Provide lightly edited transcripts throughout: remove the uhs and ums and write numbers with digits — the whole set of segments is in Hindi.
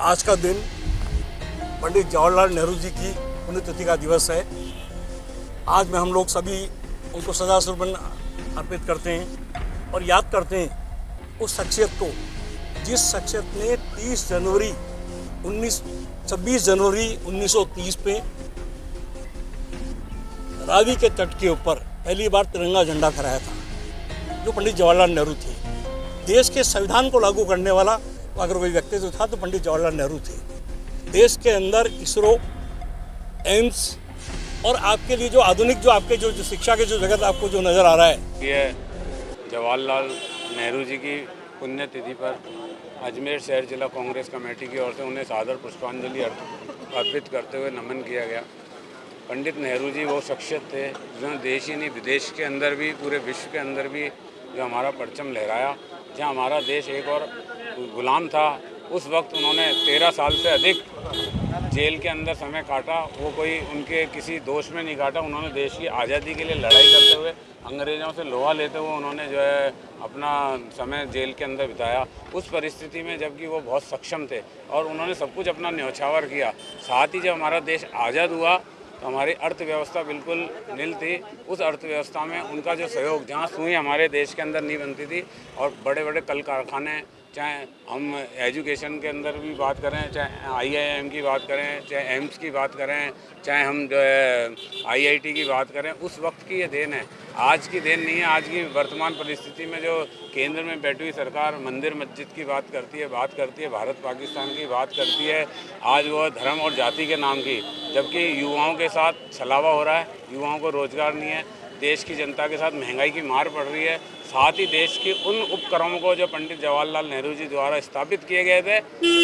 आज का दिन पंडित जवाहरलाल नेहरू जी की पुण्यतिथि का दिवस है। आज में हम लोग सभी उनको श्रद्धासुमन अर्पित करते हैं और याद करते हैं उस शख्सियत को जिस शख्सियत ने 26 जनवरी 1930 पे रावी के तट के ऊपर पहली बार तिरंगा झंडा फहराया था, जो पंडित जवाहरलाल नेहरू थे। देश के संविधान को लागू करने वाला अगर कोई व्यक्तित्व था तो पंडित जवाहरलाल नेहरू थे। देश के अंदर इसरो, एम्स और आपके लिए जो आधुनिक जो आपके जो शिक्षा के जो जगत आपको जो नज़र आ रहा है, ये जवाहरलाल नेहरू जी की पुण्यतिथि पर अजमेर शहर जिला कांग्रेस कमेटी की ओर से उन्हें सादर पुष्पांजलि अर्पित करते हुए नमन किया गया। पंडित नेहरू जी वो शख्सियत थे जिन्होंने देश ही नहीं विदेश के अंदर भी, पूरे विश्व के अंदर भी जो हमारा परचम लहराया। जहाँ हमारा देश एक और गुलाम था, उस वक्त उन्होंने 13 साल से अधिक जेल के अंदर समय काटा। वो कोई उनके किसी दोष में नहीं काटा। उन्होंने देश की आज़ादी के लिए लड़ाई करते हुए, अंग्रेज़ों से लोहा लेते हुए उन्होंने जो है अपना समय जेल के अंदर बिताया। उस परिस्थिति में जबकि वो बहुत सक्षम थे और उन्होंने सब कुछ अपना न्यौछावर किया। साथ ही जब हमारा देश आज़ाद हुआ तो हमारी अर्थव्यवस्था बिल्कुल नील थी। उस अर्थव्यवस्था में उनका जो सहयोग, जहाँ सुई हमारे देश के अंदर नहीं बनती थी और बड़े बड़े कल कारखाने, चाहे हम एजुकेशन के अंदर भी बात करें, चाहे IIM की बात करें, चाहे एम्स की बात करें, चाहे हम जो है IIT की बात करें, उस वक्त की ये देन है, आज की देन नहीं है। आज की वर्तमान परिस्थिति में जो केंद्र में बैठी हुई सरकार मंदिर मस्जिद की बात करती है, भारत पाकिस्तान की बात करती है, आज वो धर्म और जाति के नाम की, जबकि युवाओं के साथ छलावा हो रहा है, युवाओं को रोजगार नहीं है, देश की जनता के साथ महंगाई की मार पड़ रही है। साथ ही देश की उन उपक्रमों को जो पंडित जवाहरलाल नेहरू जी द्वारा स्थापित किए गए थे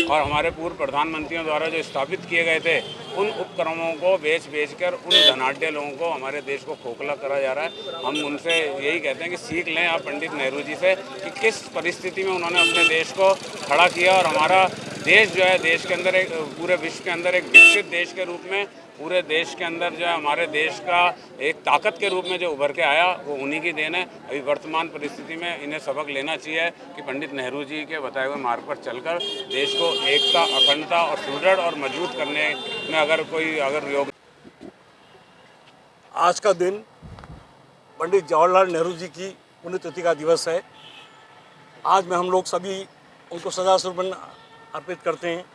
और हमारे पूर्व प्रधानमंत्रियों द्वारा जो स्थापित किए गए थे, उन उपक्रमों को बेच कर उन धनाढ्य लोगों को, हमारे देश को खोखला करा जा रहा है। हम उनसे यही कहते हैं कि सीख लें आप पंडित नेहरू जी से कि किस परिस्थिति में उन्होंने अपने देश को खड़ा किया और हमारा देश जो है, देश के अंदर एक, पूरे विश्व के अंदर एक विकसित देश के रूप में, पूरे देश के अंदर जो है हमारे देश का एक ताकत के रूप में जो उभर के आया, वो उन्हीं की देन है। अभी वर्तमान परिस्थिति में इन्हें सबक लेना चाहिए कि पंडित नेहरू जी के बताए हुए मार्ग पर चलकर देश को एकता, अखंडता और सुदृढ़ और मजबूत करने में अगर योग। आज का दिन पंडित जवाहरलाल नेहरू जी की पुण्यतिथि का दिवस है। आज में हम लोग सभी उनको श्रद्धासुमन अर्पित करते हैं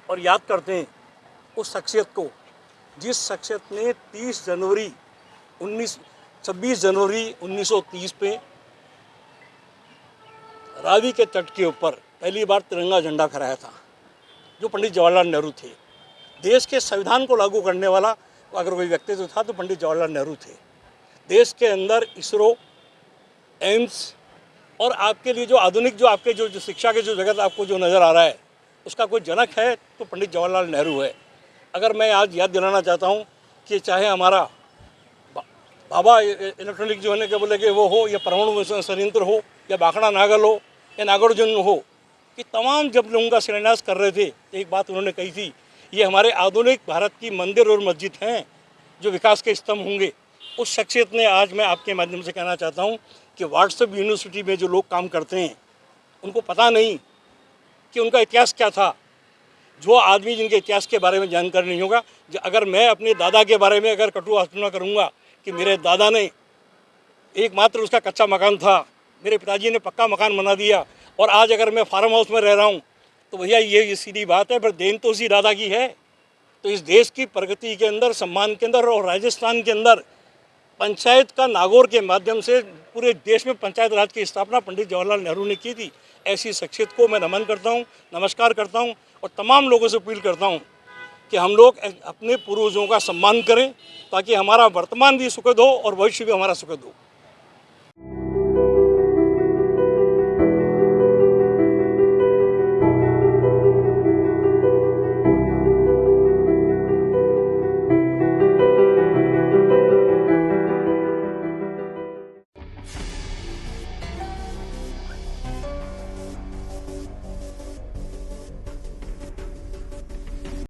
और याद करते हैं उस शख्सियत को जिस शख्सियत ने 26 जनवरी 1930 पे रावी के तट के ऊपर पहली बार तिरंगा झंडा फहराया था, जो पंडित जवाहरलाल नेहरू थे। देश के संविधान को लागू करने वाला अगर कोई व्यक्तित्व था तो पंडित जवाहरलाल नेहरू थे। देश के अंदर इसरो, एम्स और आपके लिए जो आधुनिक जो आपके जो शिक्षा के जो जगत आपको जो नज़र आ रहा है, उसका कोई जनक है तो पंडित जवाहरलाल नेहरू है। अगर मैं आज याद दिलाना चाहता हूँ कि चाहे हमारा बाबा इलेक्ट्रॉनिक जो है कि बोले कि वो हो, या परमाणु संयंत्र हो, या बाखड़ा नागल हो, या नागार्जुन हो, कि तमाम जब लोगों का शिलान्यास कर रहे थे, एक बात उन्होंने कही थी, ये हमारे आधुनिक भारत की मंदिर और मस्जिद हैं जो विकास के स्तंभ होंगे। उस शख्सियत ने आज मैं आपके माध्यम से कहना चाहता हूँ कि व्हाट्सएप यूनिवर्सिटी में जो लोग काम करते हैं, उनको पता नहीं कि उनका इतिहास क्या था। जो आदमी जिनके इतिहास के बारे में जानकारी नहीं होगा, अगर मैं अपने दादा के बारे में अगर कटु आलोचना करूँगा कि मेरे दादा ने एकमात्र उसका कच्चा मकान था, मेरे पिताजी ने पक्का मकान बना दिया और आज अगर मैं फार्म हाउस में रह रहा हूँ, तो भैया ये सीधी बात है, पर देन तो उसी दादा की है। तो इस देश की प्रगति के अंदर, सम्मान के अंदर और राजस्थान के अंदर पंचायत का नागौर के माध्यम से पूरे देश में पंचायत राज की स्थापना पंडित जवाहरलाल नेहरू ने की थी। ऐसी शख्सियत को मैं नमन करता हूँ, नमस्कार करता हूँ और तमाम लोगों से अपील करता हूँ कि हम लोग अपने पूर्वजों का सम्मान करें ताकि हमारा वर्तमान भी सुखद हो और भविष्य भी हमारा सुखद हो।